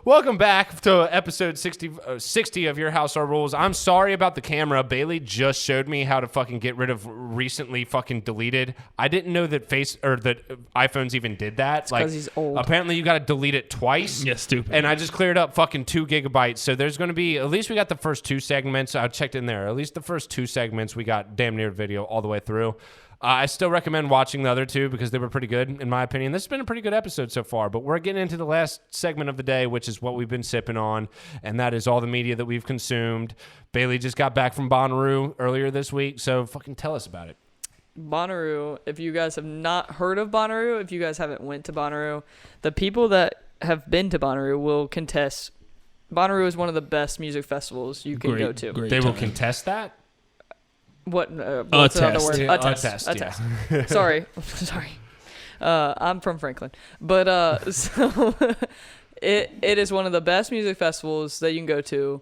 Welcome back to episode 60 of Your House Our Rules. I'm sorry about the camera. Bailey just showed me how to fucking get rid of recently fucking deleted. I didn't know that that iPhones even did that. Because he's old. Apparently you got to delete it twice. Yeah, stupid. And I just cleared up fucking 2 gigabytes. So there's going to be, at least we got the first 2 segments. I checked in there. At least the first 2 segments we got damn near video all the way through. I still recommend watching the other 2 because they were pretty good, in my opinion. This has been a pretty good episode so far, but we're getting into the last segment of the day, which is what we've been sipping on, and that is all the media that we've consumed. Bailey just got back from Bonnaroo earlier this week, so fucking tell us about it. Bonnaroo, if you guys have not heard of Bonnaroo, if you guys haven't went to Bonnaroo, the people that have been to Bonnaroo will contest. Bonnaroo is one of the best music festivals you can go to. They will contest that? What's another word? Yeah, A test. Sorry. I'm from Franklin. But so it is one of the best music festivals that you can go to.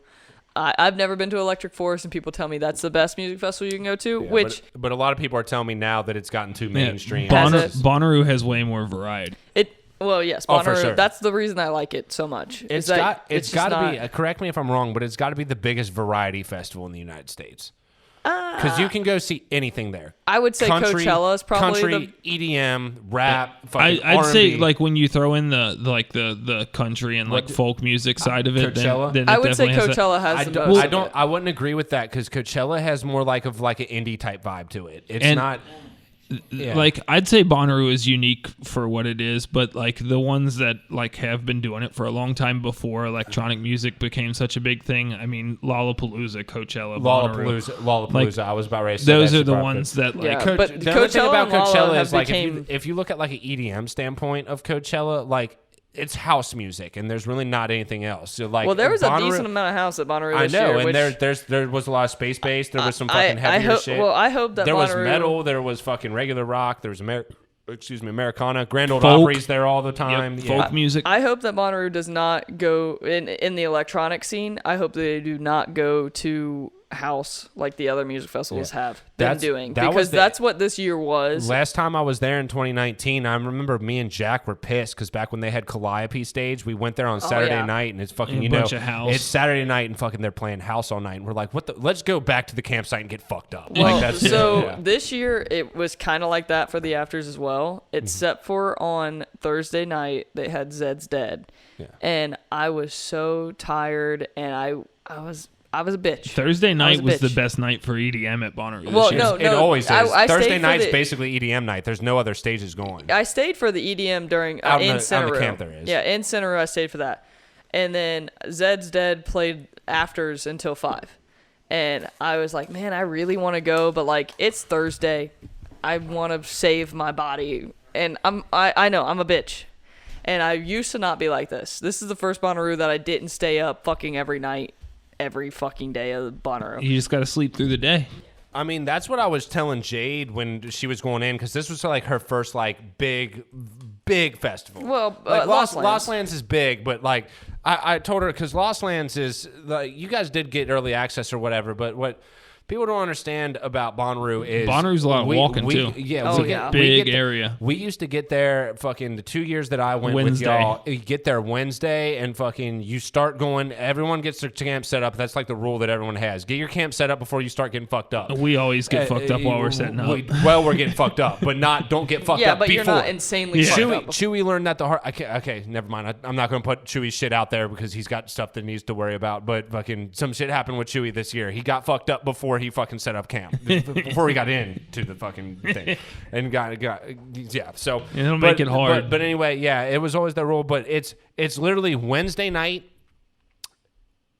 I've never been to Electric Forest, and people tell me that's the best music festival you can go to. Yeah, but a lot of people are telling me now that it's gotten too mainstream. Bonnaroo has way more variety. Well, yes, Bonnaroo. For sure. That's the reason I like it so much. It's got to be. Correct me if I'm wrong, but it's got to be the biggest variety festival in the United States. Because you can go see anything there. I would say Coachella is probably EDM, rap, I'd R&B. say like when you throw in the country and like folk music side of it, Coachella? then I would say Coachella has the most. I wouldn't agree with that because Coachella has more like an indie type vibe to it. It's not. Yeah. Like I'd say Bonnaroo is unique for what it is, but like the ones that like have been doing it for a long time before electronic music became such a big thing. I mean, Lollapalooza, Coachella, Lollapalooza. Like, I was about ready to say those are the ones that like. Yeah, but the only thing about Coachella is like became... if you look at like an EDM standpoint of Coachella, like. It's house music, and there's really not anything else. So like, well, there was a decent amount of house at Bonnaroo this year. I know, and there was a lot of space bass. There was some fucking heavier shit. Well, I hope that there was Bonnaroo... metal. There was fucking regular rock. There was Americana. Grand Ole Opry's there all the time. Yep, folk music. I hope that Bonnaroo does not go in the electronic scene. I hope they do not go to house like the other music festivals have been doing, because that's what this year was. Last time I was there in 2019, I remember me and Jack were pissed because back when they had Calliope stage, we went there on Saturday night, and it's fucking bunch of house. It's Saturday night and fucking they're playing house all night, and we're like, what the? Let's go back to the campsite and get fucked up. Well, this year it was kind of like that for the afters as well, except for on Thursday night they had Zed's Dead, and I was so tired, and I was a bitch. Thursday night was the best night for EDM at Bonnaroo. Well, it always is. Thursday night's the, basically EDM night. There's no other stages going. I stayed for the EDM during in Cincy. Yeah, in Cincy I stayed for that. And then Zed's Dead played afters until 5. And I was like, man, I really want to go, but like it's Thursday. I want to save my body. And I know I'm a bitch. And I used to not be like this. This is the first Bonnaroo that I didn't stay up fucking every night. Every fucking day of Bonnaroo. You just got to sleep through the day. I mean, that's what I was telling Jade when she was going in, because this was like her first like big festival. Well, like Lost Lands is big, but like I told her, because Lost Lands is like, you guys did get early access or whatever, but what people don't understand about Bonnaroo is Bonnaroo's a lot of walking too. Yeah, big area. We used to get there fucking the 2 years that I went with y'all. You get there Wednesday and fucking you start going. Everyone gets their camp set up. That's like the rule that everyone has. Get your camp set up before you start getting fucked up. We always get fucked up while we're setting up. We're getting fucked up, but don't get fucked up. Yeah, but before. You're not insanely fucked up. Chewy learned that the hard. Okay, never mind. I'm not going to put Chewy's shit out there because he's got stuff that he needs to worry about. But fucking some shit happened with Chewy this year. He got fucked up before he fucking set up camp. Before we got into the fucking thing, and got so it'll make it hard. But anyway, it was always the rule. But it's literally Wednesday night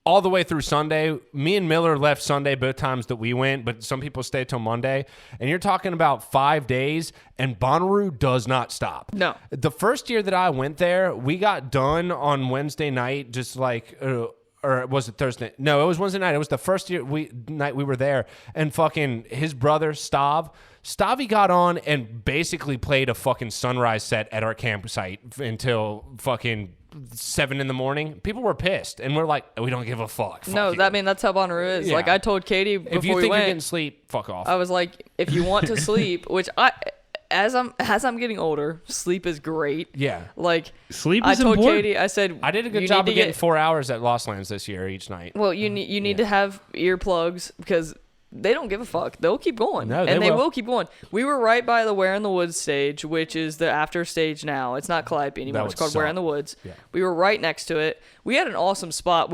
all the way through Sunday. Me and Miller left Sunday both times that we went, but some people stay till Monday. And you're talking about 5 days, and Bonnaroo does not stop. No. The first year that I went there, we got done on Wednesday night, just like. Or was it Thursday? No, it was Wednesday night. It was the first night we were there. And fucking his brother, Stavi got on and basically played a fucking sunrise set at our campsite until fucking 7 a.m. People were pissed. And we're like, we don't give a fuck. That's how Bonnaroo is. Yeah. Like I told Katie before if you think we went, you're getting sleep, fuck off. I was like, if you want to sleep, which as I'm getting older, sleep is great. Yeah. Like sleep I is told important. Katie, I said I did a good job of getting 4 hours at Lost Lands this year each night. Well, you need to have earplugs because they don't give a fuck. They'll keep going. No, and they will keep going. We were right by the Where in the Woods stage, which is the after stage now. It's not Calliope anymore. It's called Where in the Woods. Yeah. We were right next to it. We had an awesome spot.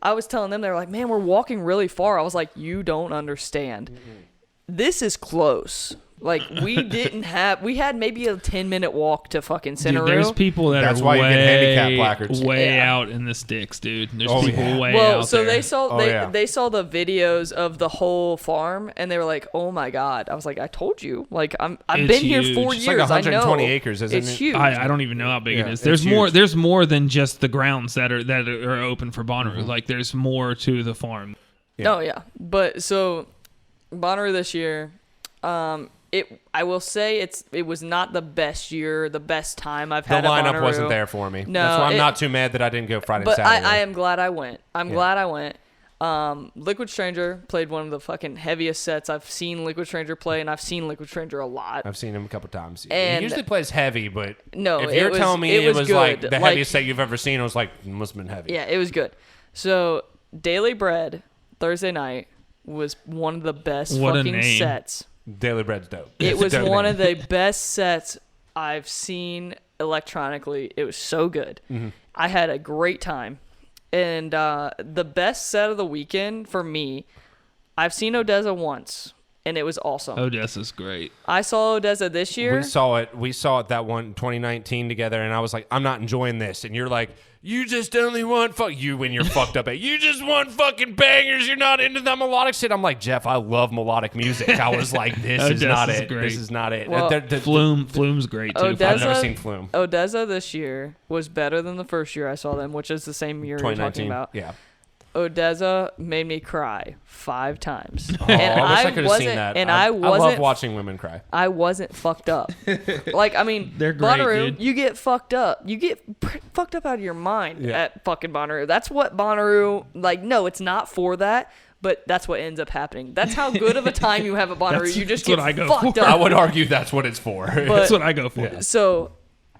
I was telling them, they were like, man, we're walking really far. I was like, you don't understand. Mm-hmm. This is close. Like, we had maybe a 10-minute walk to fucking Bonnaroo. Dude, there's people that are why you get handicap placards. Way out in the sticks, dude. There's people way out Well, so there. they saw the videos of the whole farm, and they were like, oh my God. I was like, I told you. Like, I've been here 4 years. It's like 120 acres, isn't it? It's huge. I don't even know how big it is. There's more than just the grounds that are open for Bonnaroo. Mm-hmm. Like, there's more to the farm. Yeah. Oh, yeah. But, so, Bonnaroo this year, I will say it was not the best year, the best time I've had. The lineup at Bonnaroo. wasn't there for me. No, that's why I'm not too mad that I didn't go Friday and Saturday. But I am glad I went. Glad I went. Liquid Stranger played one of the fucking heaviest sets I've seen Liquid Stranger play, and I've seen Liquid Stranger a lot. I've seen him a couple times. And he usually plays heavy, but no, if you're telling me it was like the like, heaviest set you've ever seen, it was like, it must have been heavy. Yeah, it was good. So, Daily Bread, Thursday night, was one of the best fucking sets. Daily Bread's dope. It was one of the best sets I've seen electronically. It was so good. Mm-hmm. I had a great time. And the best set of the weekend for me, I've seen Odessa once, and it was awesome. Odessa's great. I saw Odessa this year. We saw it that one 2019 together, and I was like, I'm not enjoying this. And you're like, you just only want you when you're fucked up. You just want fucking bangers. You're not into that melodic shit. I'm like, Jeff, I love melodic music. I was like, this is not it. Great. This is not it. Well, Flume's great too. Odessa, I've never seen Flume. Odessa this year was better than the first year I saw them, which is the same year you're talking about. Yeah. Odessa made me cry 5 times. Oh, and I wish I could have seen that. And I love watching women cry. I wasn't fucked up. Like, I mean, they're great, Bonnaroo, dude. you get fucked up. You get fucked up out of your mind at fucking Bonnaroo. That's what Bonnaroo, like, no, it's not for that. But that's what ends up happening. That's how good of a time you have at Bonnaroo. You just get fucked up. I would argue that's what it's for. That's what I go for. Yeah. So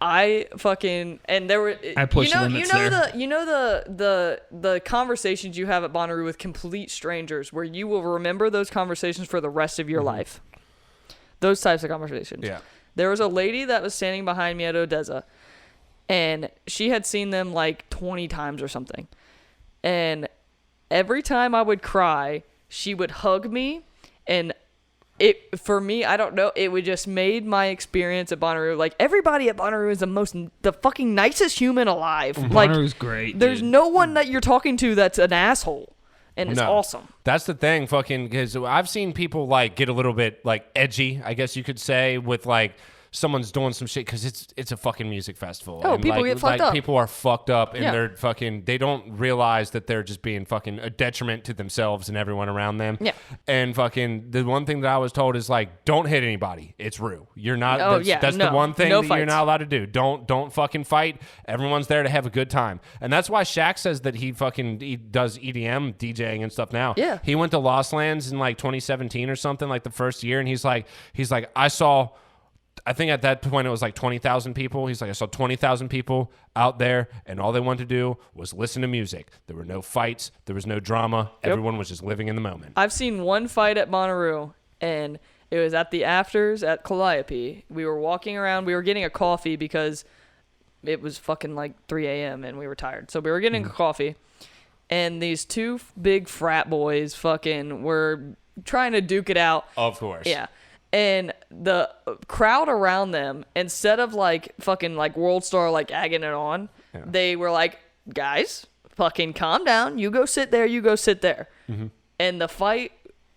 I fucking and there were I push limits there. the conversations you have at Bonnaroo with complete strangers where you will remember those conversations for the rest of your life. Those types of conversations. Yeah. There was a lady that was standing behind me at Odessa, and she had seen them like 20 times or something. And every time I would cry, she would hug me, and it, for me, I don't know, it would just made my experience at Bonnaroo, like, everybody at Bonnaroo is the fucking nicest human alive. Like, Bonnaroo's great. There's no one that you're talking to that's an asshole, and it's awesome. That's the thing, fucking, because I've seen people, like, get a little bit, like, edgy, I guess you could say, with, like, someone's doing some shit because it's a fucking music festival. Oh, and people get fucked up. People are fucked up, and they're fucking. They don't realize that they're just being fucking a detriment to themselves and everyone around them. Yeah. And fucking the one thing that I was told is like, don't hit anybody. It's rude. You're not. Oh, that's the one thing that you're not allowed to do. Don't fucking fight. Everyone's there to have a good time, and that's why Shaq says that he does EDM DJing and stuff now. Yeah. He went to Lost Lands in like 2017 or something, like the first year, and he's like I saw. I think at that point it was like 20,000 people. He's like, I saw 20,000 people out there, and all they wanted to do was listen to music. There were no fights. There was no drama. Yep. Everyone was just living in the moment. I've seen one fight at Bonnaroo, and it was at the afters at Calliope. We were walking around. We were getting a coffee because it was fucking like 3 a.m. and we were tired. So we were getting a coffee, and these two big frat boys fucking were trying to duke it out. Of course. Yeah. And the crowd around them, instead of like fucking like World Star like egging it on, they were like, guys, fucking calm down. You go sit there. You go sit there. Mm-hmm. And the fight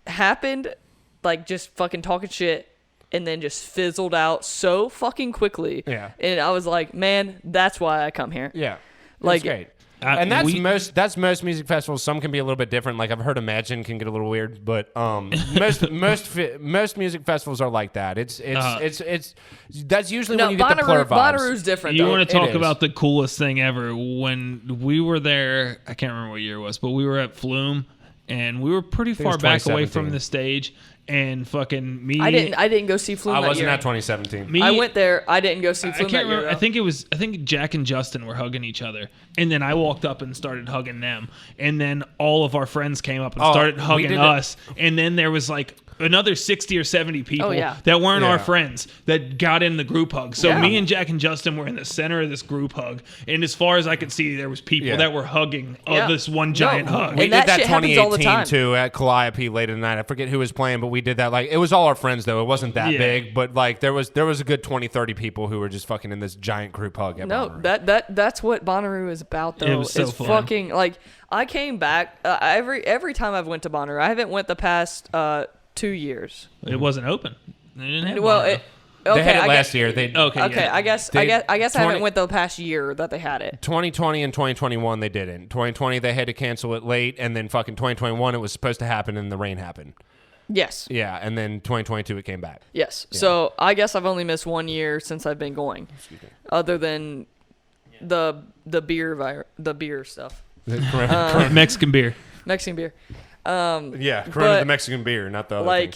happened like just fucking talking shit, and then just fizzled out so fucking quickly. Yeah. And I was like, man, that's why I come here. Yeah. Like, that's great. And that's most music festivals. Some can be a little bit different. Like I've heard Imagine can get a little weird, but most music festivals are like that. It's that's usually when you get the plur vibes. Bonnaroo's different. You want to talk about the coolest thing ever? When we were there, I can't remember what year it was, but we were at Flume, and we were pretty far back away from the stage, and fucking me. I didn't go see Flume. I wasn't year. at 2017. I went there. I didn't go see Flume. I can't remember. I think Jack and Justin were hugging each other, and then I walked up and started hugging them, and then all of our friends came up and started hugging us, and then there was like another 60 or 70 people that weren't our friends that got in the group hug. So me and Jack and Justin were in the center of this group hug, and as far as I could see, there was people that were hugging this one giant hug. We did that 2018 too at Calliope late at night. I forget who was playing, but we did that. Like, it was all our friends though. It wasn't that big, but like there was a good 20, 30 people who were just fucking in this giant group hug. At Bonnaroo. That's what Bonnaroo is about though. It was so fun. Fucking like I came back every time I've went to Bonnaroo. I haven't went the past 2 years. It wasn't open. They didn't have they had it last year. I guess I haven't went the past year that they had it. 2020 and 2021 they didn't. 2020 they had to cancel it late, and then fucking 2021 it was supposed to happen, and the rain happened. Yes. Yeah, and then 2022 it came back. Yes. Yeah. So I guess I've only missed 1 year since I've been going, other than the beer stuff. Mexican beer. Mexican beer. Corona the Mexican beer, not the other like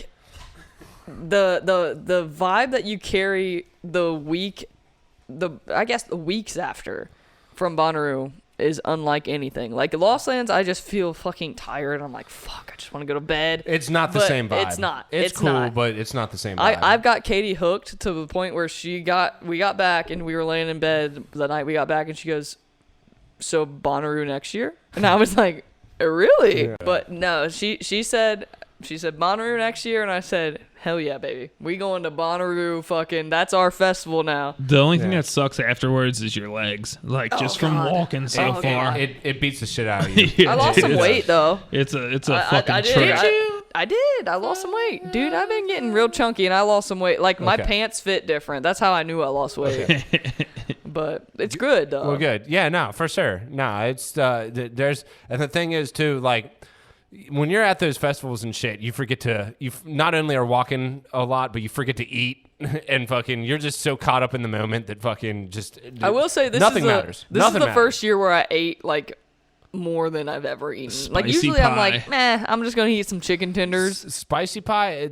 thing. the vibe that you carry the weeks after from Bonnaroo is unlike anything. Like Lost Lands, I just feel fucking tired. I'm like, fuck, I just want to go to bed. It's not the same vibe. It's not. It's cool, not. But it's not the same vibe. I've got Katie hooked to the point where we got back and we were laying in bed the night we got back, and she goes, "So Bonnaroo next year?" And I was like, "Really?" Yeah. But no, she said Bonnaroo next year, and I said, hell yeah, baby. We going to Bonnaroo, fucking, that's our festival now. The only thing that sucks afterwards is your legs. Like, just from walking so far. It beats the shit out of you. I lost some weight, though. It's a fucking trip. I did. I lost some weight. Dude, I've been getting real chunky, and I lost some weight. Like, my pants fit different. That's how I knew I lost weight. But it's good, though. Well, good. Yeah, no, for sure. No, it's, and the thing is, too, like, when you're at those festivals and shit, you forget to, you not only are walking a lot, but you forget to eat, and fucking, you're just so caught up in the moment that fucking just, I will say this nothing matters. This is the first year where I ate, like, more than I've ever eaten. Spicy like, usually pie. I'm like, I'm just going to eat some chicken tenders. Spicy pie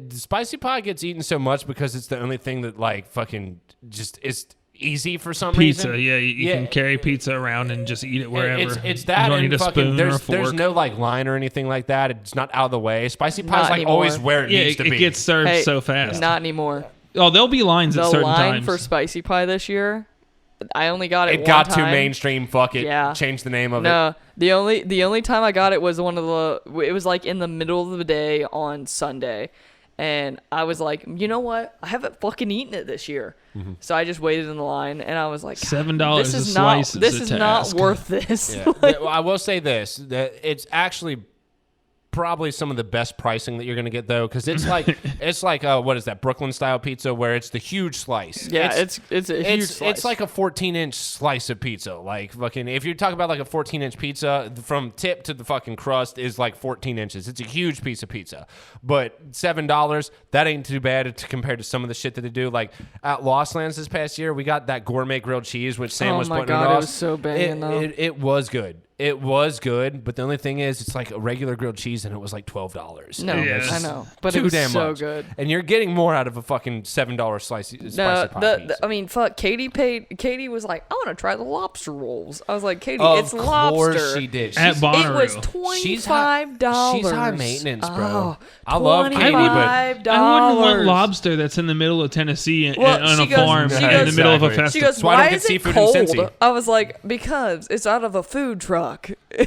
gets eaten so much because it's the only thing that, like, fucking just is easy for some reason. Pizza, you can carry pizza around and just eat it wherever. It's that, you don't and need a fucking spoon or a fork. there's no like line or anything like that. It's not out of the way. Spicy pie is like anymore. always where it needs to be. It gets served so fast. Not anymore. Oh, there'll be lines at certain times. The line for spicy pie this year, I only got it. It got too mainstream. Fuck it. Yeah. Change the name of it. No, the only time I got it was it was like in the middle of the day on Sunday. And I was like, you know what? I haven't fucking eaten it this year. Mm-hmm. So I just waited in the line, and I was like, $7 a slice. This is not worth this. Yeah. Well, I will say this: that it's actually probably some of the best pricing that you're going to get, though, because it's like what is that, Brooklyn style pizza, where it's the huge slice. Yeah, it's a huge slice. It's like a 14-inch slice of pizza. Like, fucking, if you're talking about like a 14-inch pizza, from tip to the fucking crust is like 14 inches. It's a huge piece of pizza. But $7, that ain't too bad compared to some of the shit that they do. Like at Lost Lands this past year, we got that gourmet grilled cheese, which Sam was putting it off. It was so banging, though. It was good. It was good, but the only thing is, it's like a regular grilled cheese, and it was like $12. No, I know, but it was so good. And you're getting more out of a fucking $7 spicy pie piece. I mean, fuck. Katie was like, I want to try the lobster rolls. I was like, Katie, it's lobster. Of course she did. At Bonnaroo. It was $25. She's high maintenance, bro. Oh, I love Katie, but I wouldn't want lobster that's in the middle of Tennessee on a farm in the middle of a festival. She goes, why is it cold? I was like, because it's out of a food truck.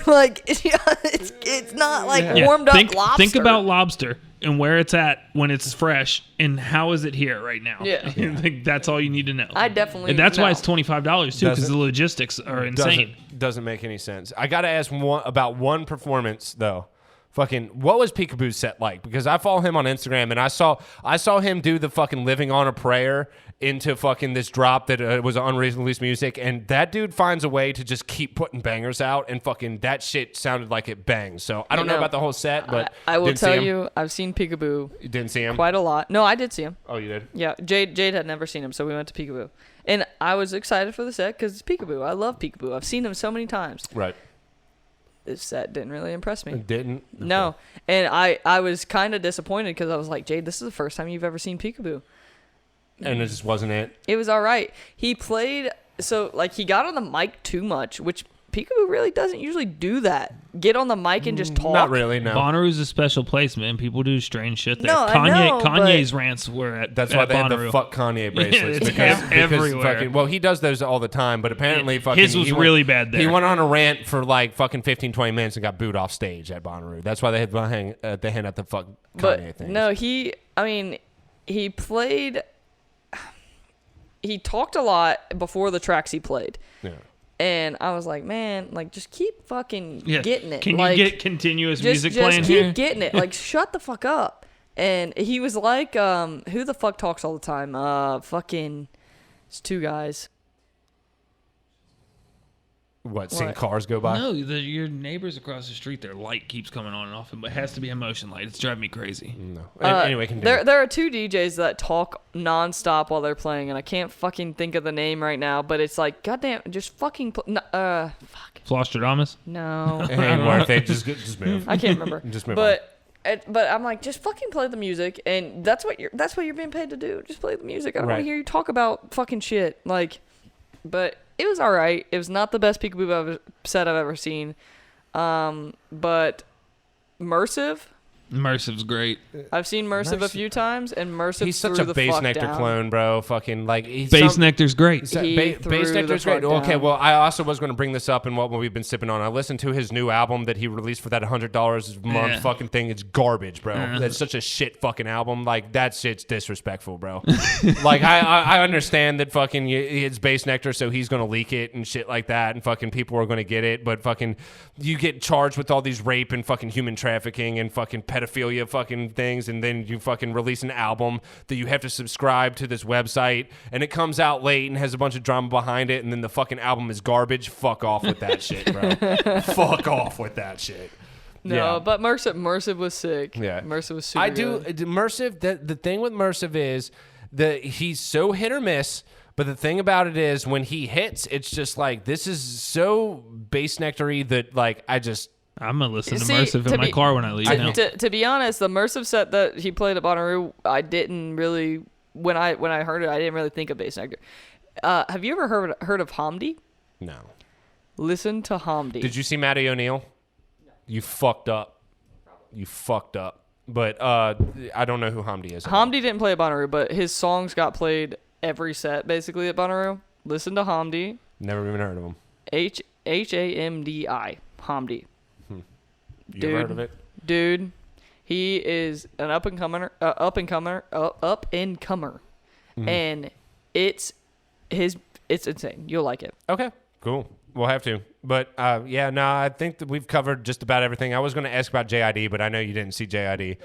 Like, it's not like warmed up lobster. Think about lobster and where it's at when it's fresh, and how is it here right now? Yeah. That's all you need to know. I definitely. And that's why it's $25 too, because the logistics are insane. Doesn't make any sense. I gotta ask about one performance though. Fucking, what was Peekaboo's set like? Because I follow him on Instagram, and I saw him do the fucking Living on a Prayer into fucking this drop that was unreleased music, and that dude finds a way to just keep putting bangers out, and fucking that shit sounded like it bangs. So I don't know about the whole set, but I will tell you, I've seen Peekaboo. You didn't see him? Quite a lot. No, I did see him. Oh, you did? Yeah, Jade had never seen him, so we went to Peekaboo. And I was excited for the set because it's Peekaboo. I love Peekaboo. I've seen him so many times. Right. this set didn't really impress me. It didn't? Okay. No. And I was kind of disappointed because I was like, Jade, this is the first time you've ever seen Peekaboo. And it just wasn't it? It was all right. He played, so like he got on the mic too much, which Peekaboo really doesn't usually do that. Get on the mic and just talk. Not really, no. Bonnaroo's a special place, man. People do strange shit there. No, I know, Kanye's rants were at That's why they Bonnaroo. had the fuck Kanye bracelets. It's because everywhere. Fucking, well, he does those all the time, but apparently fucking... His was really bad there. He went on a rant for like fucking 15, 20 minutes and got booed off stage at Bonnaroo. That's why they had the hand at the fuck Kanye thing. No, he played... He talked a lot before the tracks he played. Yeah. And I was like, man, like, just keep fucking getting it. Can like, you get continuous music just playing keep here? getting it. Like, shut the fuck up. And he was like, who the fuck talks all the time? It's two guys. What, seeing cars go by? No, your neighbors across the street, their light keeps coming on and off, but it has to be a motion light. It's driving me crazy. No. Anyway, continue. There are two DJs that talk nonstop while they're playing, and I can't fucking think of the name right now, but it's like, goddamn, just fucking fuck. Flostradamus? No. It ain't worth it. Just move. I can't remember. Just move but I'm like, just fucking play the music, and that's what you're being paid to do. Just play the music. I don't want to hear you talk about fucking shit. Like, but it was all right. It was not the best Peekaboo set I've ever seen, but Mersive's great. I've seen Mersive a few times, and Mersive he's such a Bass Nectar clone, bro. Fucking like Bass Nectar's great. Bass Nectar's great. Okay, well, I also was going to bring this up in what we've been sipping on. I listened to his new album that he released for that $100 a month fucking thing. It's garbage, bro. That's such a shit fucking album. Like that shit's disrespectful, bro. Like I understand that fucking it's Bass Nectar, so he's going to leak it and shit like that, and fucking people are going to get it, but fucking you get charged with all these rape and fucking human trafficking and fucking pedophilia fucking things, and then you fucking release an album that you have to subscribe to this website, and it comes out late and has a bunch of drama behind it, and then the fucking album is garbage. Fuck off with that shit, bro. Fuck off with that shit. No, but Mersive was sick. Yeah. Mersive was super good. Mersive, the thing with Mersive is that he's so hit or miss, but the thing about it is when he hits, it's just like, this is so Bass Nectar-y that like I'm going to listen to Mersive in my car when I leave now. To be honest, the Mersive set that he played at Bonnaroo, I didn't really, when I heard it, I didn't really think of Bass Nectar. Have you ever heard of Hamdi? No. Listen to Hamdi. Did you see Matty O'Neill? No. You fucked up. You fucked up. But I don't know who Hamdi is. Hamdi didn't play at Bonnaroo, but his songs got played every set basically at Bonnaroo. Listen to Hamdi. Never even heard of him. Hamdi. Hamdi. You ever heard of it? Dude, he is an up and comer, and it's insane. You'll like it. Okay, cool. We'll have to. But I think that we've covered just about everything. I was going to ask about JID, but I know you didn't see JID.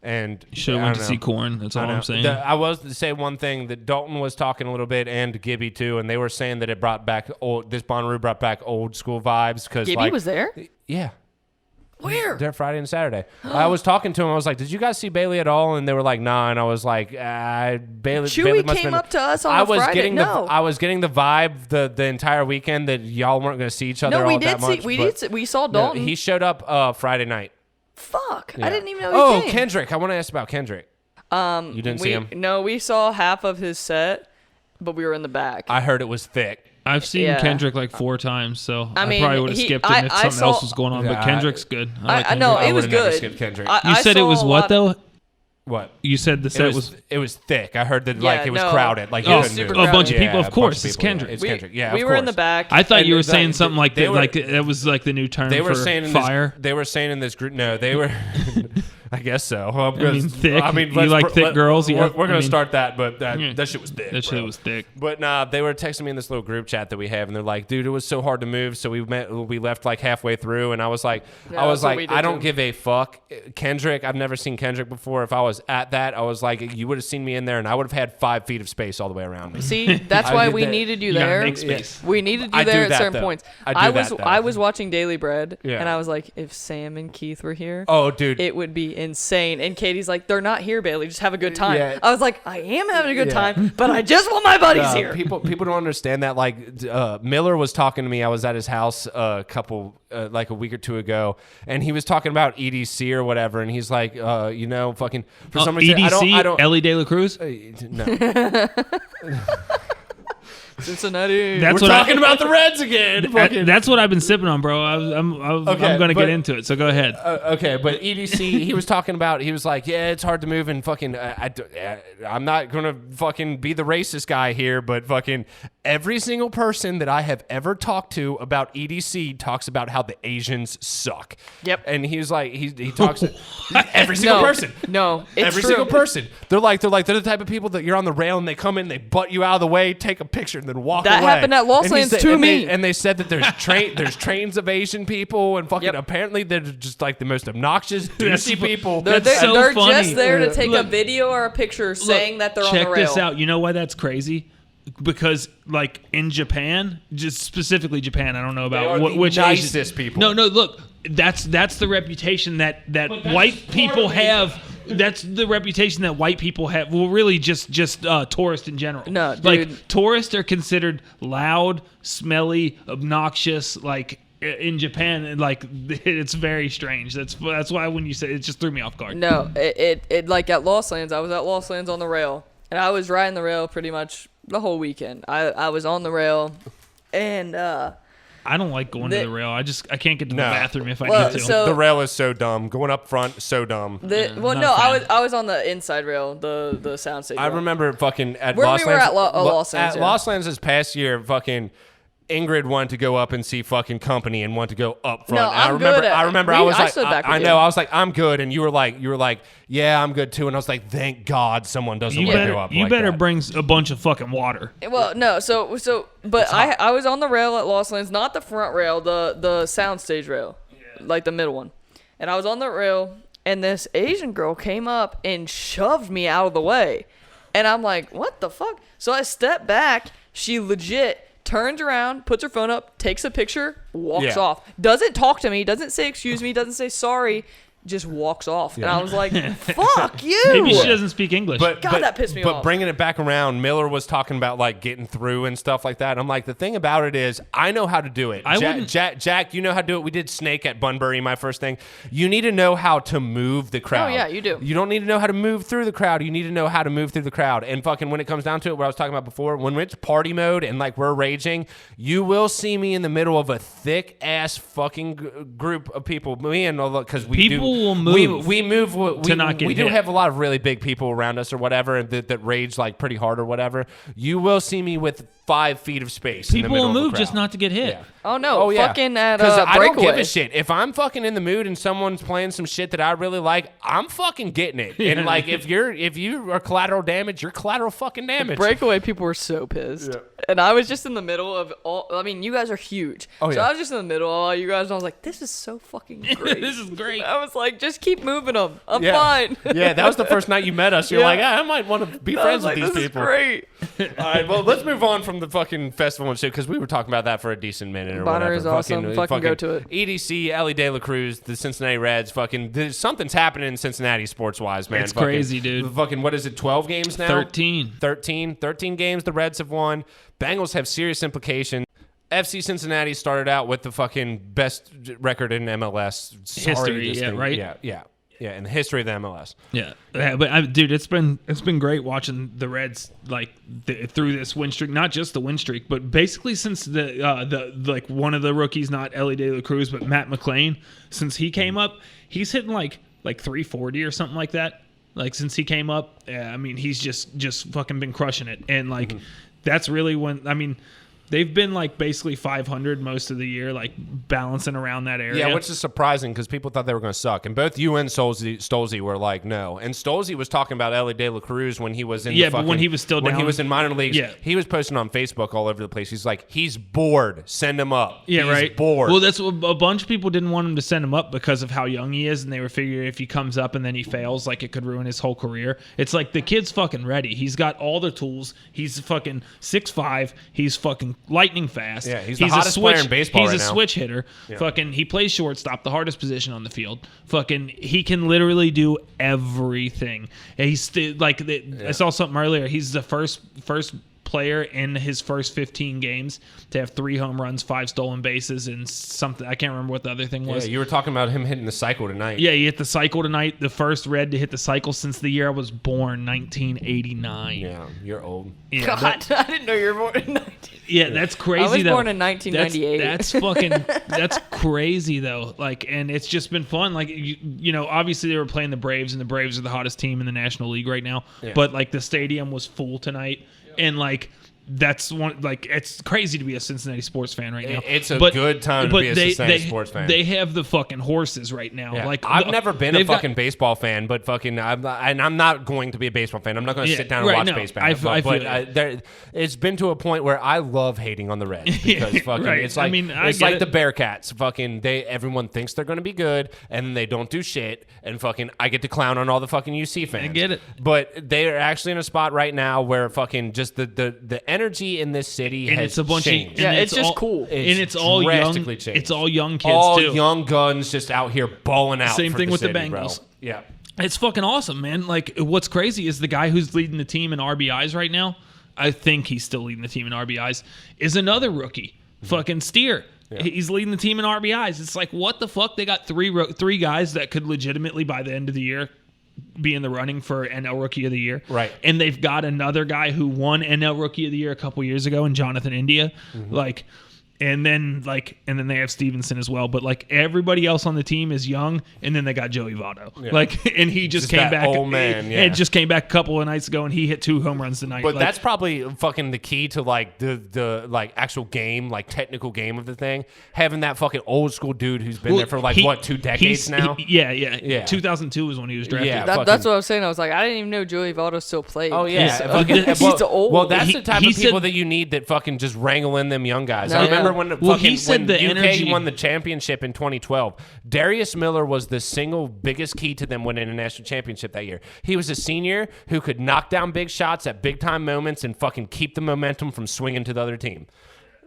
And you should have went to see Korn. That's all I'm saying. I was to say one thing that Dalton was talking a little bit, and Gibby too, and they were saying that it brought back this Bonnaroo brought back old school vibes because Gibby was there. Yeah. Where? There Friday and Saturday. I was talking to him. I was like, "Did you guys see Bailey at all?" And they were like, "Nah." And I was like, "Bailey." Chewy Bailey must came have been, up to us on Friday. I was getting the vibe the entire weekend that y'all weren't going to see each other all that much. We saw Dalton. No, he showed up Friday night. Fuck! Yeah. I didn't even know he came. Kendrick. I want to ask about Kendrick. You didn't see him? No, we saw half of his set, but we were in the back. I heard it was thick. I've seen Kendrick like 4 times, so I probably would have skipped him if something else was going on. But Kendrick's good. I know it was good. Skipped Kendrick. You said it was what though? What? You said the set it was thick. I heard that it was crowded. Like super a bunch of people. Yeah, of course, it's Kendrick. It's Kendrick. Yeah, we were in the back. I thought you were saying something like that. Like that was like the new term for fire. They were saying in this group. No, they were. I guess so. I mean, thick. I mean, you like thick girls? We're going to start that, but that shit was thick. That shit was thick. But nah, they were texting me in this little group chat that we have, and they're like, "Dude, it was so hard to move, so we left like halfway through." And I was like, I don't give a fuck. Kendrick, I've never seen Kendrick before. If I was at that, I was like, you would have seen me in there, and I would have had 5 feet of space all the way around me. See, that's why we needed you there. Make space. We needed you there at certain points. I was watching Daily Bread, and I was like, if Sam and Keith were here, oh dude, it would be insane. And Katie's like, they're not here, Bailey. Just have a good time. Yeah. I was like, I am having a good time, but I just want my buddies here. People don't understand that. Like Miller was talking to me. I was at his house like a week or two ago, and he was talking about EDC or whatever, and he's like, fucking for some reason, EDC, I don't Ellie De La Cruz. No. Cincinnati. We're talking about the Reds again. That's what I've been sipping on, bro. I'm going to get into it, so go ahead. Okay, but EDC, he was talking about, he was like, yeah, it's hard to move, and fucking, I'm not going to fucking be the racist guy here, but fucking every single person that I have ever talked to about EDC talks about how the Asians suck. Yep. And he was like, he talks every single person. No, it's every true. single person. They're the type of people that you're on the rail and they come in, they butt you out of the way, take a picture, and then walk away. That happened at Lost Lands to me. And they said that there's trains of Asian people, and fucking apparently they're just like the most obnoxious, douchey people. They're so funny. just there to take a video or a picture saying that they're on the rail. Check this out. You know why that's crazy? Because like in Japan, just specifically Japan, I don't know about which nicest Asian people. No, look, that's the reputation that white people have. That's the reputation that white people have. Well, really, just tourists in general. No, dude. Like tourists are considered loud, smelly, obnoxious. Like in Japan, and like it's very strange. That's why when you say it, just threw me off guard. No, it like at Lost Lands. I was at Lost Lands on the rail, and I was riding the rail pretty much the whole weekend. I was on the rail, and I don't like going to the rail. I can't get to the bathroom if I need to. So, the rail is so dumb. Going up front, so dumb. I was on the inside rail, the soundstage. I remember fucking at Where Lost we were Lands. at Lost Lands. At Lost Lands this past year, fucking Ingrid wanted to go up and see fucking Company and wanted to go up front. No, I remember. I was like, I know. I was like, I'm good, and you were like, yeah, I'm good too. And I was like, thank God someone doesn't want to go up. You like better that. bring a bunch of fucking water. Well, no, but I was on the rail at Lost Lands, not the front rail, the soundstage rail, like the middle one, and I was on the rail, and this Asian girl came up and shoved me out of the way, and I'm like, what the fuck? So I stepped back. She legit turns around, puts her phone up, takes a picture, walks off. Doesn't talk to me, doesn't say excuse me, doesn't say sorry, just walks off. And I was like, fuck you. Maybe she doesn't speak English. God, that pissed me off. But bringing it back around, Miller was talking about like getting through and stuff like that. I'm like, the thing about it is, I know how to do it. Jack, you know how to do it. We did Snake at Bunbury, my first thing. You need to know how to move the crowd. Oh, yeah, you do. You don't need to know how to move through the crowd. You need to know how to move through the crowd. And fucking when it comes down to it, what I was talking about before, when it's party mode and like we're raging, you will see me in the middle of a thick ass fucking group of people. Me and all because will move. We move. To not get we do hit. have a lot of really big people around us or whatever that rage like pretty hard or whatever. You will see me with 5 feet of space. People will move of just not to get hit. Yeah. Oh no! Fucking at I don't Breakaway. give a shit if I'm fucking in the mood and someone's playing some shit that I really like. I'm fucking getting it. And like if you are collateral damage, you're collateral fucking damage. Breakaway people were so pissed, and I was just in the middle of all. I mean, you guys are huge, so I was just in the middle of all you guys, and I was like, "This is so fucking great. This is great." I was like, "Just keep moving them. I'm fine." Yeah, that was the first night you met us. You're like, I might want to be friends with these this people. Is great. All right, well, let's move on from the fucking festival and shit because we were talking about that for a decent minute or Bonnaroo whatever. is awesome. Fucking go to it. EDC, Ellie De La Cruz, the Cincinnati Reds. Fucking, something's happening in Cincinnati sports-wise, man. It's crazy, dude. Fucking, what is it, 12 games now? 13 games the Reds have won. Bengals have serious implications. FC Cincinnati started out with the fucking best record in MLS history, right? Yeah, in the history of the MLS. Yeah, but dude, it's been great watching the Reds like through this win streak. Not just the win streak, but basically since the like one of the rookies, not Ellie De La Cruz, but Matt McClain, since he came up, he's hitting like 340 or something like that. Like since he came up, I mean, he's just fucking been crushing it, and like that's really when they've been like basically 500 most of the year, like balancing around that area. Yeah, which is surprising because people thought they were going to suck. And both you and Stolze were like, no. And Stolze was talking about Ellie De La Cruz when he was in but when he was still when down, he was in minor leagues. Yeah. He was posting on Facebook all over the place. He's like, he's bored. Send him up. Yeah, he's right. bored. Well, that's what a bunch of people didn't want him to send him up because of how young he is, and they were figuring if he comes up and then he fails, like it could ruin his whole career. It's like the kid's fucking ready. He's got all the tools. He's fucking 6'5". He's fucking lightning fast. Yeah, he's the hottest player in baseball right now. He's a switch hitter. Yeah. Fucking, he plays shortstop, the hardest position on the field. Fucking, he can literally do everything. And he's I saw something earlier. He's the first player in his first 15 games to have 3 home runs, 5 stolen bases, and something. I can't remember what the other thing was. Yeah, you were talking about him hitting the cycle tonight. Yeah, he hit the cycle tonight. The first Red to hit the cycle since the year I was born, 1989. Yeah, you're old. Yeah, God, I didn't know you were born in 19. Yeah, that's crazy. I was born in 1998. That's fucking. That's crazy though. Like, and it's just been fun. Like, you know, obviously they were playing the Braves, and the Braves are the hottest team in the National League right now. Yeah. But like, the stadium was full tonight, and like. That's one, like, it's crazy to be a Cincinnati sports fan right now. It's a good time to be a Cincinnati sports fan. They have the fucking horses right now. Yeah. Like, I've never been a fucking baseball fan, but fucking, I'm not going to be a baseball fan. I'm not going to sit down and watch baseball. But it's been to a point where I love hating on the Reds because fucking, it's like it's like the Bearcats. Fucking, everyone thinks they're going to be good, and then they don't do shit, and fucking, I get to clown on all the fucking UC fans. I get it, but they are actually in a spot right now where fucking just the energy in this city and has it's a bunch changed. Yeah, it's just cool. It's all young. Changed. It's all young kids all too. Young guns just out here balling out. Same thing with city, the Bengals. Bro. Yeah, it's fucking awesome, man. Like, what's crazy is the guy who's leading the team in RBIs right now. I think he's still leading the team in RBIs. Is another rookie, fucking Steer. Yeah. He's leading the team in RBIs. It's like, what the fuck? They got three guys that could legitimately by the end of the year be in the running for NL Rookie of the Year. Right. And they've got another guy who won NL Rookie of the Year a couple years ago in Jonathan India. Mm-hmm. And then they have Stevenson as well. But like, everybody else on the team is young, and then they got Joey Votto. Yeah. Like, and he just came back. Old man, and just came back a couple of nights ago, and he hit 2 home runs tonight. But that's probably fucking the key to like the like actual game, like technical game of the thing. Having that fucking old school dude who's been there for 2 decades now. Yeah. 2002 was when he was drafted. Yeah, that's what I was saying. I was like, I didn't even know Joey Votto still played. Oh yeah, he's old. Well, that's the type of people that you need that fucking just wrangle in them young guys. I remember when UK won the championship in 2012, Darius Miller was the single biggest key to them winning a national championship that year. He was a senior who could knock down big shots at big time moments and fucking keep the momentum from swinging to the other team.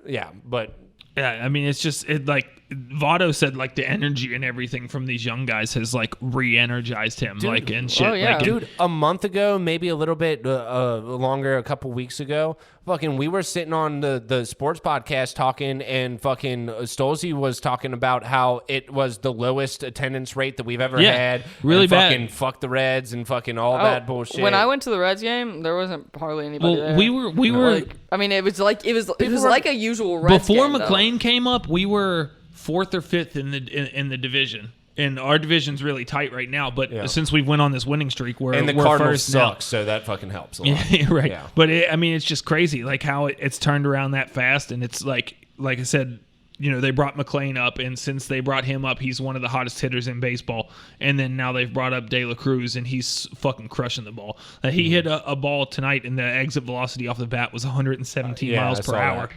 Yeah, but yeah, I mean, it's just like Votto said, like the energy and everything from these young guys has like re-energized him, dude, like and shit. Oh, yeah. Like, dude, a month ago, maybe a little bit longer, a couple weeks ago, fucking, we were sitting on the sports podcast talking, and fucking Stolze was talking about how it was the lowest attendance rate that we've ever had. Really bad. Fucking fuck the Reds and fucking all that bullshit. When I went to the Reds game, there wasn't hardly anybody there. We were. Like, I mean, it was like a usual Reds before game, McLean came up. We were 4th or 5th in the division. And our division's really tight right now, but since we went on this winning streak, we're Cardinals first suck, now. So that fucking helps a lot. Yeah, right. Yeah. But I mean, it's just crazy, like how it's turned around that fast, and it's like I said, you know, they brought McLean up, and since they brought him up, he's one of the hottest hitters in baseball. And then now they've brought up De La Cruz, and he's fucking crushing the ball. He hit a ball tonight, and the exit velocity off the bat was 117 miles per hour.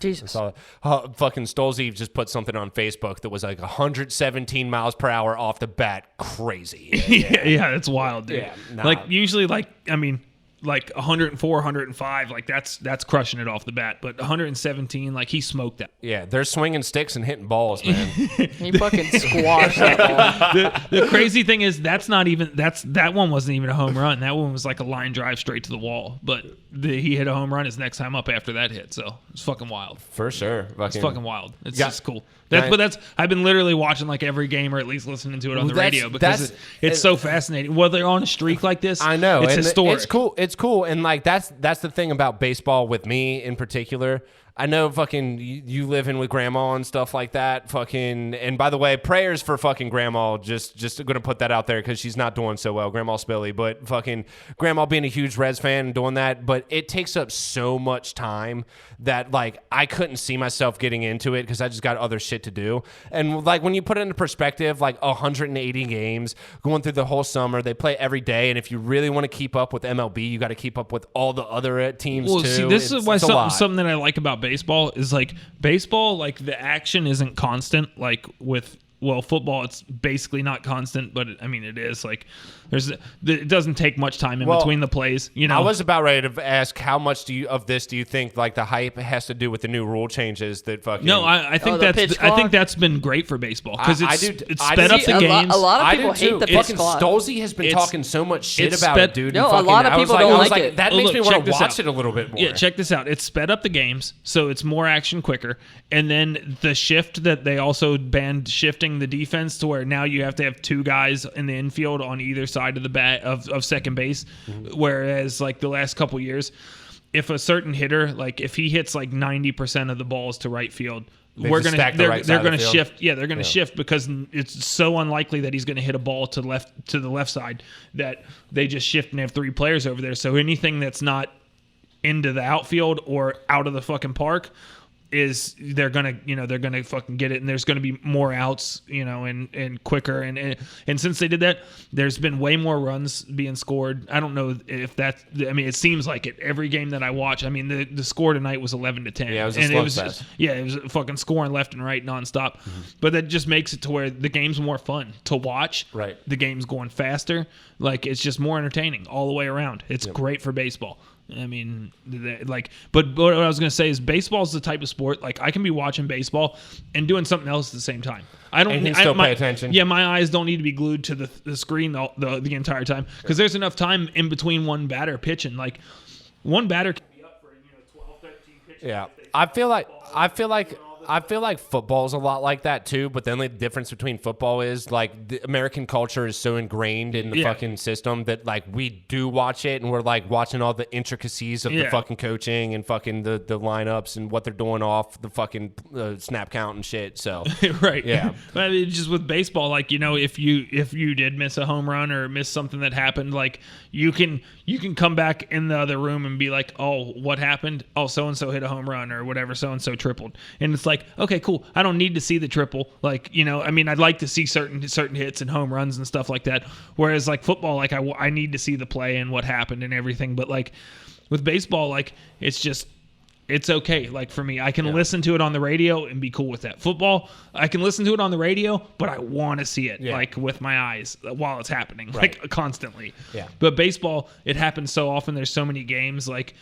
Jesus. Fucking Stolze just put something on Facebook that was like 117 miles per hour off the bat. Crazy. Yeah, it's wild, dude. Yeah, nah. Like, usually, like 104, 105, like that's crushing it off the bat. But 117, like, he smoked that. Yeah, they're swinging sticks and hitting balls, man. He fucking squashed that ball. The crazy thing is that one wasn't even a home run. That one was like a line drive straight to the wall. But he hit a home run his next time up after that hit. So it's fucking wild. For sure. It's fucking wild. It's just cool. I've been literally watching like every game, or at least listening to it on the radio, because it's so fascinating. Well, they're on a streak like this. I know. It's historic. It's cool. And like that's the thing about baseball with me in particular. I know fucking you living with grandma and stuff like that. Fucking, and by the way, prayers for fucking grandma. Just gonna put that out there because she's not doing so well, Grandma Spilly. But fucking grandma being a huge Reds fan and doing that, but it takes up so much time that like I couldn't see myself getting into it because I just got other shit to do. And like when you put it into perspective, like 180 games going through the whole summer, they play every day, and if you really want to keep up with MLB, you got to keep up with all the other teams too. See, this is why something that I like about baseball is like the action isn't constant like with well, football, it's basically not constant, but it is. Like, it doesn't take much time in between the plays. I was about ready to ask, how much do you think like the hype has to do with the new rule changes that fucking? No, I think that's been great for baseball because it's sped up the games. A lot of people hate the pitch clock. Stolze has been talking so much shit about it, dude. No, a lot of people don't like it. That makes me want to watch it a little bit more. Yeah, check this out. It's sped up the games, so it's more action quicker. And then the shift that they also banned shifting the defense to where now you have to have 2 guys in the infield on either side of the bat of second base, whereas like the last couple years, if a certain hitter, like if he hits like 90% of the balls to right field, they're going to shift. Yeah, they're going to shift because it's so unlikely that he's going to hit a ball to the left side that they just shift and have 3 players over there. So anything that's not into the outfield or out of the fucking park is they're gonna fucking get it, and there's gonna be more outs, and quicker, and since they did that, there's been way more runs being scored. I don't know if that's. It seems like it every game that I watch. the score tonight was 11-10. Yeah, it was it was fucking scoring left and right nonstop. But that just makes it to where the game's more fun to watch. Right, the game's going faster. Like it's just more entertaining all the way around. It's great for baseball. But what I was going to say is baseball is the type of sport, like I can be watching baseball and doing something else at the same time. I don't and still pay attention. Yeah, my eyes don't need to be glued to the screen the entire time because there's enough time in between one batter pitching. Like one batter can be up for 12, 13 pitches. Yeah, I feel like football is a lot like that too, but the only difference between football is like the American culture is so ingrained in the fucking system that like we do watch it and we're like watching all the intricacies of the fucking coaching and fucking the lineups and what they're doing off the fucking snap count and shit. So right, yeah. But just with baseball, like if you did miss a home run or miss something that happened, like you can come back in the other room and be like, oh, what happened? Oh, so and so hit a home run or whatever, so and so tripled, and it's like, okay, cool. I don't need to see the triple. Like, I'd like to see certain hits and home runs and stuff like that. Whereas like football, like I need to see the play and what happened and everything. But like with baseball, like it's okay. Like for me, I can listen to it on the radio and be cool with that. Football, I can listen to it on the radio, but I want to see it like with my eyes while it's happening, like constantly. Yeah. But baseball, it happens so often. There's so many games. Like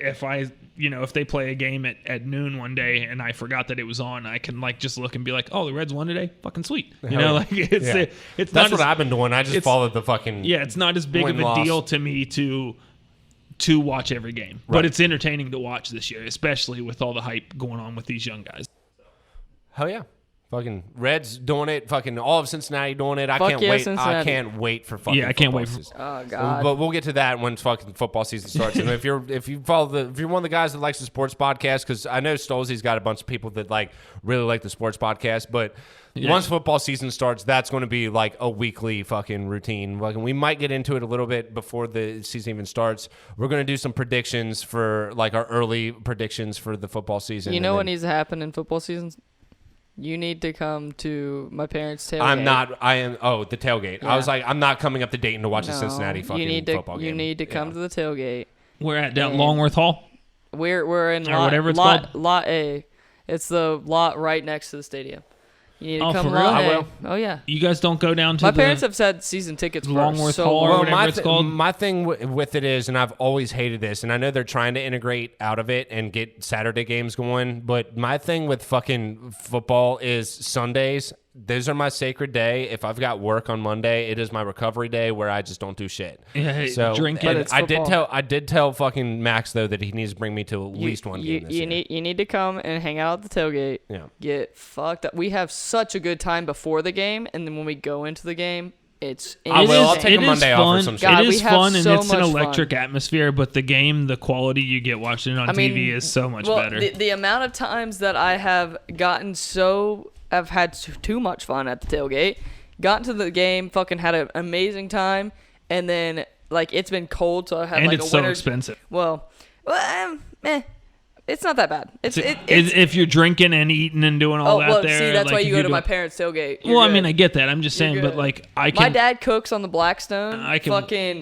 if they play a game at noon one day and I forgot that it was on, I can like just look and be like, oh, the Reds won today? Fucking sweet. It's that's what I've been doing. I just followed the fucking it's not as big of a deal to me to watch every game. Right. But it's entertaining to watch this year, especially with all the hype going on with these young guys. Hell yeah. Fucking Reds doing it. Fucking all of Cincinnati doing it. I can't wait. Cincinnati. I can't wait for fucking. Yeah, I can't wait for. Oh god. But we'll get to that when fucking football season starts. And if you're one of the guys that likes the sports podcast, because I know Stolze's got a bunch of people that like really like the sports podcast, but once football season starts, that's going to be like a weekly fucking routine. Like, we might get into it a little bit before the season even starts. We're going to do some predictions for like our early predictions for the football season. You know what needs to happen in football seasons? You need to come to my parents' tailgate. The tailgate. Yeah. I was like, I'm not coming up to Dayton to watch the Cincinnati fucking football game. You need to come to the tailgate. We're at down Longworth Hall? We're in lot A. It's the lot right next to the stadium. You need to come for real? lot I will. A. Oh, yeah. You guys don't go down to my parents have said season tickets for Longworth Hall or whatever it's called? My thing with it is, and I've always hated this, and I know they're trying to integrate out of it and get Saturday games going, but my thing with fucking football is Sundays. Those are my sacred day. If I've got work on Monday, it is my recovery day where I just don't do shit. Yeah, so drink it. I did tell fucking Max though that he needs to bring me to at least one game this year. You need to come and hang out at the tailgate. Yeah. Get fucked up. We have such a good time before the game, and then when we go into the game, I'll take a Monday off or some shit. It is fun, and it's an electric atmosphere, but the game, the quality you get watching it on TV is so much better. The amount of times that I have gotten I've had too much fun at the tailgate, got to the game, fucking had an amazing time, and then like it's been cold, so I had it's so expensive. Well, it's not that bad. It's if you're drinking and eating and doing all that there. See, that's why you go to my parents' tailgate. Well, I mean, I get that. I'm just saying, but like I can. My dad cooks on the Blackstone. I can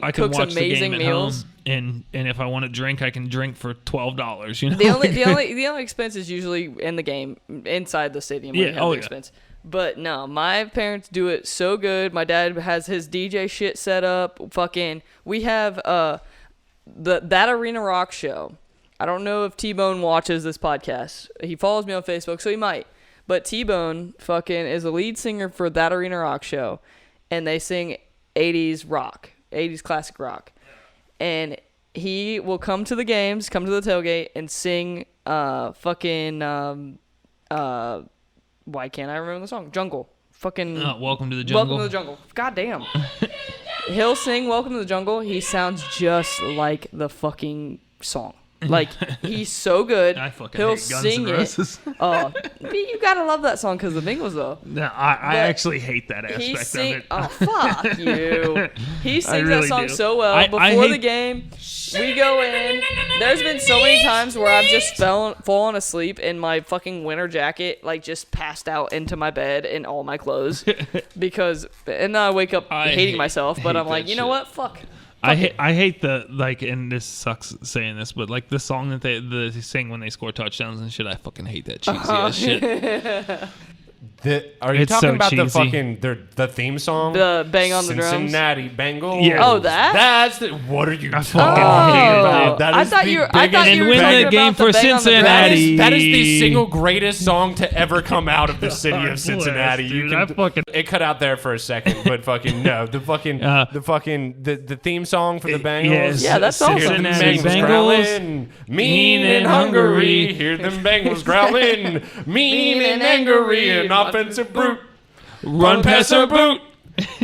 cooks watch amazing the game meals. At home. And if I want to drink, I can drink for $12. You know, the only expense is usually in the game inside the stadium. Yeah, expense. But no, my parents do it so good. My dad has his DJ shit set up. Fucking, we have that Arena Rock show. I don't know if T-Bone watches this podcast. He follows me on Facebook, so he might. But T-Bone fucking is the lead singer for that Arena Rock show, and they sing 80s rock, 80s classic rock. And he will come to the games, come to the tailgate, and sing why can't I remember the song? Jungle. Fucking. Welcome to the Jungle. Welcome to the Jungle. God damn. He'll sing Welcome to the Jungle. He sounds just like the fucking song. Like, he's so good. I fucking He'll hate Guns sing N' Roses. You gotta love that song because of the Bengals, though. No, I actually hate that aspect of it. Oh, fuck you. He sings really that song do. so well. Before the game, we go in. There's been so many times where I've just fallen asleep in my fucking winter jacket, like just passed out into my bed in all my clothes. And then I wake up hating myself, but I'm like, you know what? Fuck. I hate the, like, and this sucks saying this, but like the song that they sing when they score touchdowns and shit, I fucking hate that cheesy ass shit. Are you It's talking so about cheesy. the fucking the theme song? The bang on the drums? Cincinnati Bengals. Yeah. Oh, that? That's the. What are you talking fucking about? That I is thought the you were biggest. And win talking the game about the for bang on the drums. Cincinnati. That is the single greatest song to ever come out of the city of Cincinnati. Dude, You can, it cut out there for a second, but fucking no. The theme song for the Bengals. Yes. Yeah, that's Hear awesome. them Cincinnati Bengals growling, mean and hungry. Hear them Bengals growling, mean and angry, an offensive brute. Run past a boot,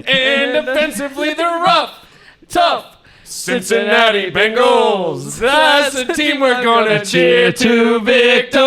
and defensively they're rough, tough. Cincinnati Bengals, that's the team we're gonna cheer to victory.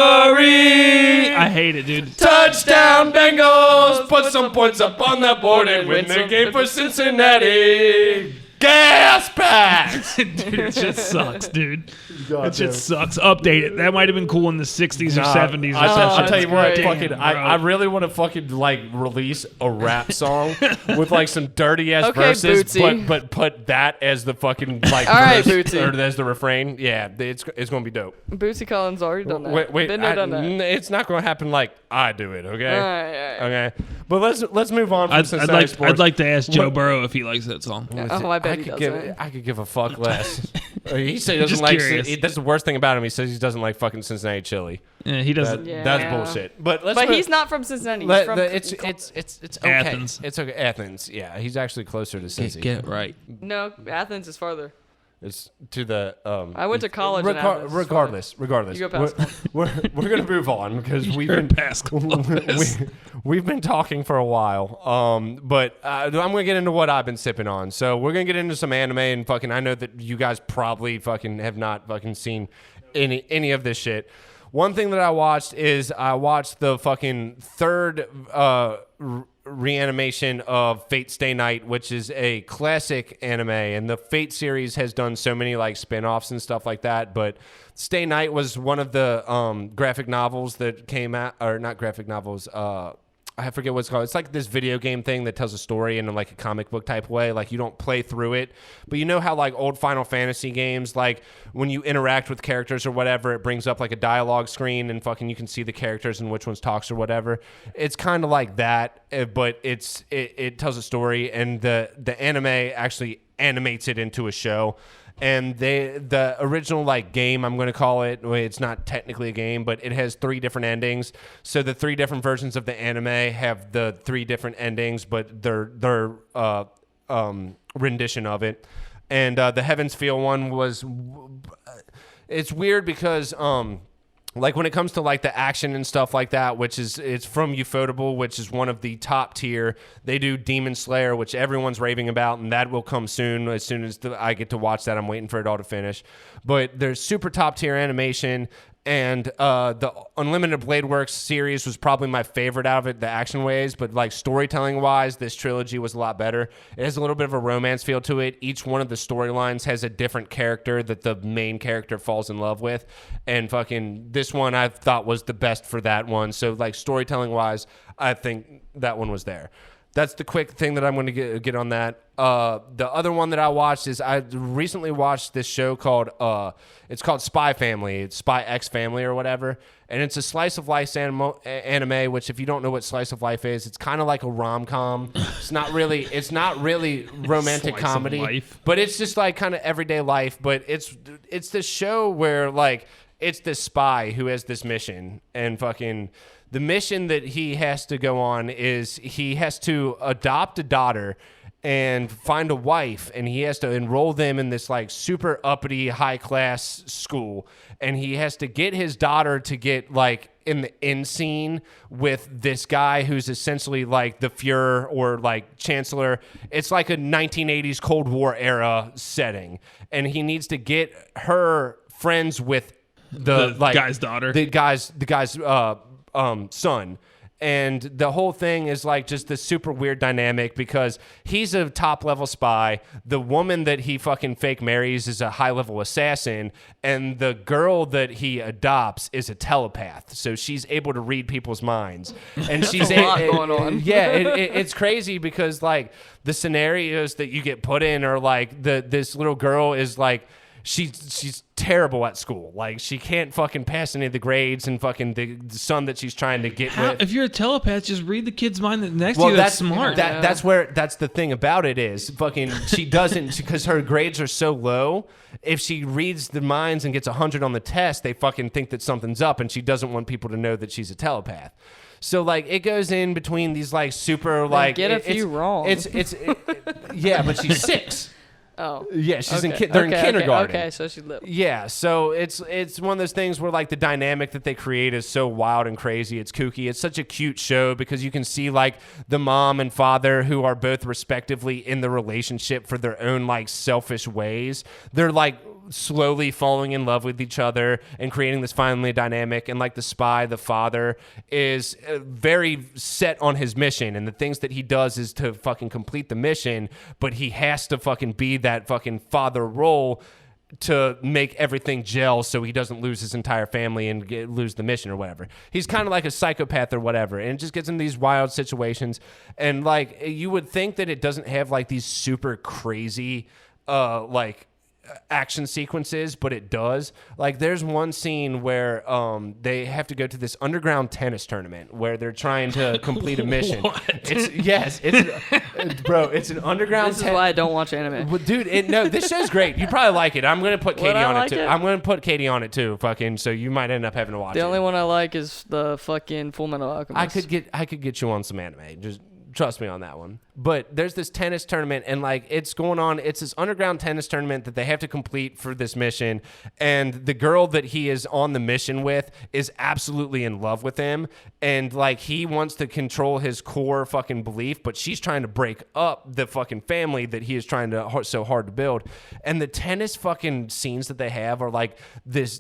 I hate it, dude. Touchdown Bengals, put some points up on the board and win the game for Cincinnati. Gas packs. Dude, it just sucks, dude. It just sucks. Update it. That might have been cool in the 60s or 70s. I'll tell you what, great. fucking, Damn, I really want to fucking like release a rap song with like some dirty ass Okay, verses, Bootsy. but put that as the fucking like All right, verse, Bootsy. or as the refrain. Yeah, it's gonna be dope. Bootsy Collins already done that. Wait, Been there, done that. it's not gonna happen like I do it. Okay, All right. okay. But let's move on from Cincinnati sports. I'd like to ask Joe Burrow if he likes that song. Oh, I bet he does. I could give a fuck less. He said he doesn't Just like. curious. That's the worst thing about him. He says he doesn't like fucking Cincinnati chili. Yeah, he doesn't. That's bullshit. But He's not from Cincinnati. He's from it's okay. Athens. It's okay. Athens. Yeah, he's actually closer to Cincy. Get right. No, Athens is farther. It's to the. I went to college in Athens. Regardless, You go past we're gonna move on because we've been past we've been talking for a while. But I'm gonna get into what I've been sipping on. So we're gonna get into some anime and fucking. I know that you guys probably fucking have not fucking seen any of this shit. One thing that I watched is I watched the fucking third reanimation of Fate Stay Night, which is a classic anime, and the Fate series has done so many like spin-offs and stuff like that, but Stay Night was one of the graphic novels that came out, or not graphic novels, I forget what it's called. It's like this video game thing that tells a story in like a comic book type way. Like you don't play through it, but you know how like old Final Fantasy games, like when you interact with characters or whatever, it brings up like a dialogue screen and fucking you can see the characters and which ones talks or whatever. It's kind of like that, but it tells a story, and the anime actually animates it into a show. And the original like game, I'm going to call it, it's not technically a game, but it has 3 different endings. So the 3 different versions of the anime have the 3 different endings, but their rendition of it. And the Heaven's Feel one was, it's weird because like when it comes to like the action and stuff like that, it's from Ufotable, which is one of the top tier. They do Demon Slayer, which everyone's raving about, and that will come soon. As soon as I get to watch that, I'm waiting for it all to finish. But there's super top tier animation, and the Unlimited Blade Works series was probably my favorite out of it, the action ways. But like storytelling wise, this trilogy was a lot better. It has a little bit of a romance feel to it. Each one of the storylines has a different character that the main character falls in love with, and fucking this one I thought was the best for that one. So like storytelling wise, I think that one was there. that's the quick thing that I'm going to get on that. The other one that I watched is I recently watched this show called it's called Spy Family. It's Spy X Family or whatever. And it's a slice of life anime, which if you don't know what slice of life is, it's kind of like a rom-com. It's not really romantic comedy, but it's just like kind of everyday life. But it's this show where like it's this spy who has this mission, and fucking the mission that he has to go on is he has to adopt a daughter and find a wife, and he has to enroll them in this like super uppity high class school, and he has to get his daughter to get like in the end scene with this guy who's essentially like the Fuhrer or like Chancellor. It's like a 1980s Cold War era setting, and he needs to get her friends with the like guy's daughter, the guy's son. And the whole thing is like just this super weird dynamic because he's a top level spy. The woman that he fucking fake marries is a high level assassin. And the girl that he adopts is a telepath. So she's able to read people's minds. And she's a lot going on. Yeah, it's crazy because like the scenarios that you get put in are like this little girl is like, she's terrible at school. Like she can't fucking pass any of the grades, and fucking the son that she's trying to get with. If you're a telepath, just read the kid's mind next to you. That's smart. That's the thing about it is fucking she doesn't, because her grades are so low. If she reads the minds and gets 100 on the test, they fucking think that something's up, and she doesn't want people to know that she's a telepath. So like it goes in between these like super like get a few wrong. Yeah, but she's 6. Oh. Yeah, she's they're in kindergarten. Okay, so she's little. Yeah, so it's one of those things where like the dynamic that they create is so wild and crazy. It's kooky. It's such a cute show because you can see like the mom and father who are both respectively in the relationship for their own like selfish ways. They're like slowly falling in love with each other and creating this family dynamic. And like the spy, the father is very set on his mission, and the things that he does is to fucking complete the mission, but he has to fucking be that fucking father role to make everything gel so he doesn't lose his entire family and lose the mission or whatever. He's kind of like a psychopath or whatever, and it just gets in these wild situations. And like you would think that it doesn't have like these super crazy like action sequences, but it does. Like there's one scene where they have to go to this underground tennis tournament where they're trying to complete a mission. It's an underground. This is why I don't watch anime. Well, dude, this show's great. You probably like it. I'm gonna put Katie on it too. I'm gonna put Katie on it too. Fucking, so you might end up having to watch it. The only one I like is the fucking Full Metal Alchemist. I could get you on some anime. Just trust me on that one. But there's this tennis tournament, and like it's going on. It's this underground tennis tournament that they have to complete for this mission. And the girl that he is on the mission with is absolutely in love with him. And like he wants to control his core fucking belief, but she's trying to break up the fucking family that he is trying to so hard to build. And the tennis fucking scenes that they have are like these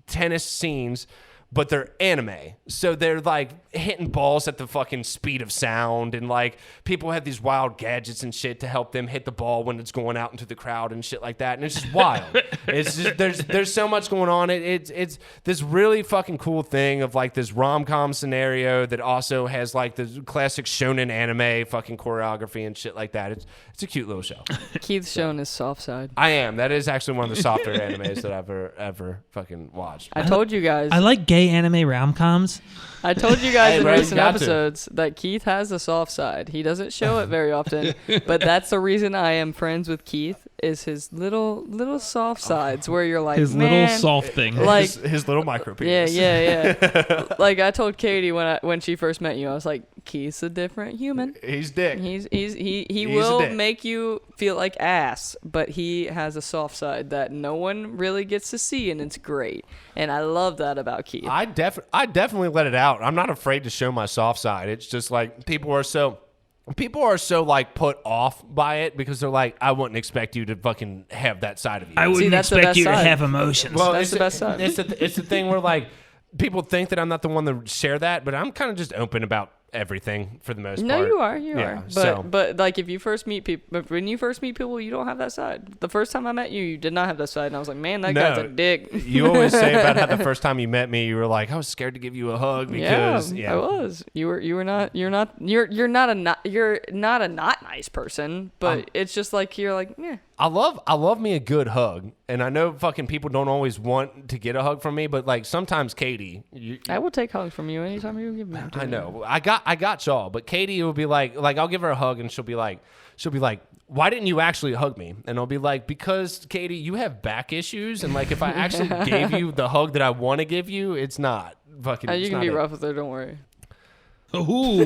tennis scenes, but they're anime. So they're like hitting balls at the fucking speed of sound, and like people have these wild gadgets and shit to help them hit the ball when it's going out into the crowd and shit like that. And it's just wild. It's just there's so much going on. It's this really fucking cool thing of like this rom-com scenario that also has like the classic shonen anime fucking choreography and shit like that. It's a cute little show. Keith's showing his soft side. I am. That is actually one of the softer animes that I've ever fucking watched. I told you guys. I like gay anime rom-coms. I told you guys in recent episodes that Keith has a soft side. He doesn't show it very often, but that's the reason I am friends with Keith, is his little soft sides where you're like, his man, little soft thing. Like his little micro penis. Yeah. Like I told Katie when she first met you, I was like, Keith's a different human. He's dick. He will make you feel like ass, but he has a soft side that no one really gets to see, and it's great. And I love that about Keith. I definitely let it out. I'm not afraid to show my soft side. It's just like people are so like put off by it because they're like, I wouldn't expect you to fucking have that side of you. I wouldn't expect you to have emotions. Well, that's the best side. It's the thing where like people think that I'm not the one to share that, but I'm kind of just open about everything for the most part. No, you are. But like if you first meet people, when you first meet people, you don't have that side. The first time I met you, you did not have that side, and I was like, man, that guy's a dick. You always say about how the first time you met me, you were like, I was scared to give you a hug because I was. You're not a not nice person, but it's just like you're like, yeah. I love me a good hug, and I know fucking people don't always want to get a hug from me, but like sometimes Katie, I will take hugs from you anytime you give me. I know, I got y'all, but Katie will be like I'll give her a hug, and she'll be like, why didn't you actually hug me? And I'll be like, because Katie, you have back issues, and like if I actually gave you the hug that I want to give you, it's not fucking. You can be rough with her, don't worry. Ooh.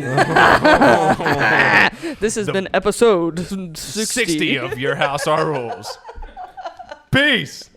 This has been episode 60 of Your House Our Rules. Peace.